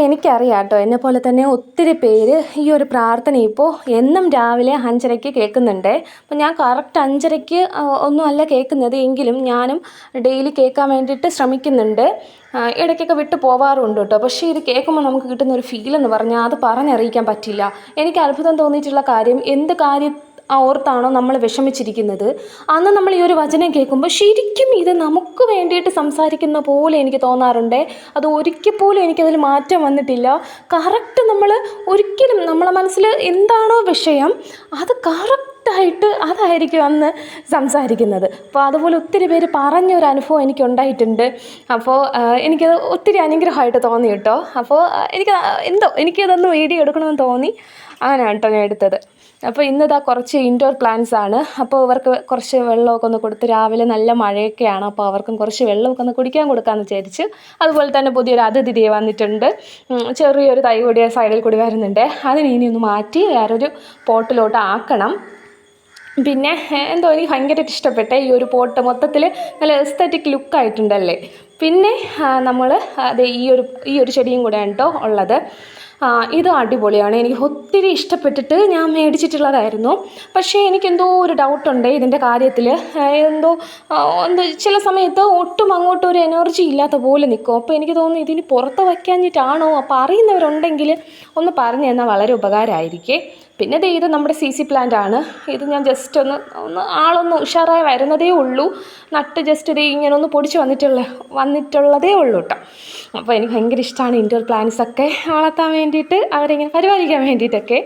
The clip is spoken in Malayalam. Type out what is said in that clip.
എനിക്കറിയാം കേട്ടോ, എന്നെപ്പോലെ തന്നെ ഒത്തിരി പേര് ഈ ഒരു പ്രാർത്ഥന ഇപ്പോൾ എന്നും രാവിലെ 5:30 കേൾക്കുന്നുണ്ട്. അപ്പം ഞാൻ കറക്റ്റ് 5:30 ഒന്നും അല്ല കേൾക്കുന്നത്, എങ്കിലും ഞാനും ഡെയിലി കേൾക്കാൻ വേണ്ടിയിട്ട് ശ്രമിക്കുന്നുണ്ട്. ഇടയ്ക്കൊക്കെ വിട്ടു പോവാറുണ്ട് കേട്ടോ. പക്ഷേ ഇത് കേൾക്കുമ്പോൾ നമുക്ക് കിട്ടുന്ന ഒരു ഫീലെന്ന് പറഞ്ഞാൽ അത് പറഞ്ഞറിയിക്കാൻ പറ്റില്ല. എനിക്ക് അത്ഭുതം തോന്നിയിട്ടുള്ള കാര്യം, എന്ത് കാര്യം ഓർത്താണോ നമ്മൾ വിഷമിച്ചിരിക്കുന്നത്, അന്ന് നമ്മൾ ഈ ഒരു വചനം കേൾക്കുമ്പോൾ ശരിക്കും ഇത് നമുക്ക് വേണ്ടിയിട്ട് സംസാരിക്കുന്ന പോലെ എനിക്ക് തോന്നാറുണ്ട്. അത് ഒരിക്കൽ പോലും എനിക്കതിൽ മാറ്റം വന്നിട്ടില്ല. കറക്റ്റ് നമ്മൾ ഒരിക്കലും നമ്മളെ മനസ്സിൽ എന്താണോ വിഷയം അത് കറക്റ്റായിട്ട് അതായിരിക്കും അന്ന് സംസാരിക്കുന്നത്. അപ്പോൾ അതുപോലെ ഒത്തിരി പേര് പറഞ്ഞൊരു അനുഭവം എനിക്കുണ്ടായിട്ടുണ്ട്. അപ്പോൾ എനിക്കത് ഒത്തിരി അനുഗ്രഹമായിട്ട് തോന്നി കേട്ടോ. അപ്പോൾ എനിക്കതൊന്ന് വീഡിയോ എടുക്കണമെന്ന് തോന്നി, അങ്ങനെയാണ് കേട്ടോ ഞാൻ എടുത്തത്. അപ്പോൾ ഇന്നിതാ കുറച്ച് ഇൻഡോർ പ്ലാന്റ്സ് ആണ്. അപ്പോൾ ഇവർക്ക് കുറച്ച് വെള്ളമൊക്കെ ഒന്ന് കൊടുത്ത്, രാവിലെ നല്ല മഴയൊക്കെയാണ്, അപ്പോൾ അവർക്കും കുറച്ച് വെള്ളമൊക്കെ ഒന്ന് കുടിക്കാൻ കൊടുക്കാമെന്ന് വിചാരിച്ച്. അതുപോലെ തന്നെ പുതിയൊരു അതിഥി വന്നിട്ടുണ്ട്. ചെറിയൊരു തൈ കൂടി സൈഡിൽ കൂടി വരുന്നുണ്ട്. അതിന് ഇനി ഒന്ന് മാറ്റി വേറൊരു പോട്ടിലോട്ട് ആക്കണം. പിന്നെ എനിക്ക് ഭയങ്കരമായിട്ട് ഇഷ്ടപ്പെട്ടെ ഈ ഒരു പോട്ട്, മൊത്തത്തിൽ നല്ല എസ്തറ്റിക് ലുക്കായിട്ടുണ്ടല്ലേ. പിന്നെ നമ്മൾ അത് ഈ ഒരു ചെടിയും കൂടെയാണ് കേട്ടോ ഉള്ളത്. ഇത് അടിപൊളിയാണ്, എനിക്ക് ഒത്തിരി ഇഷ്ടപ്പെട്ടിട്ട് ഞാൻ മേടിച്ചിട്ടുള്ളതായിരുന്നു. പക്ഷേ എനിക്കെന്തോ ഒരു ഡൗട്ടുണ്ട് ഇതിൻ്റെ കാര്യത്തിൽ. എന്തോ ചില സമയത്ത് ഒട്ടും അങ്ങോട്ടും ഒരു എനർജി ഇല്ലാത്ത പോലെ നിൽക്കും. അപ്പോൾ എനിക്ക് തോന്നുന്നു ഇതിന് പുറത്ത് വയ്ക്കാഞ്ഞിട്ടാണോ. അപ്പോൾ അറിയുന്നവരുണ്ടെങ്കിൽ ഒന്ന് പറഞ്ഞു തന്നാൽ വളരെ ഉപകാരമായിരിക്കും. പിന്നെ ഇത് നമ്മുടെ CC പ്ലാന്റ് ആണ്. ഇത് ഞാൻ ജസ്റ്റ് ഒന്ന് ആളൊന്ന് ഉഷാറായി വരുന്നതേ ഉള്ളൂ. നട്ട് ജസ്റ്റ് ഇത് ഇങ്ങനെ ഒന്ന് പൊടിച്ച് വന്നിട്ടുള്ളതേ ഉള്ളൂ കേട്ടോ. അപ്പോൾ എനിക്ക് ഭയങ്കര ഇഷ്ടമാണ് ഇൻഡോർ പ്ലാന്റ്സൊക്കെ വളർത്താൻ വേണ്ടിയിട്ട്, അവരിങ്ങനെ പരിപാലിക്കാൻ വേണ്ടിയിട്ടൊക്കെ.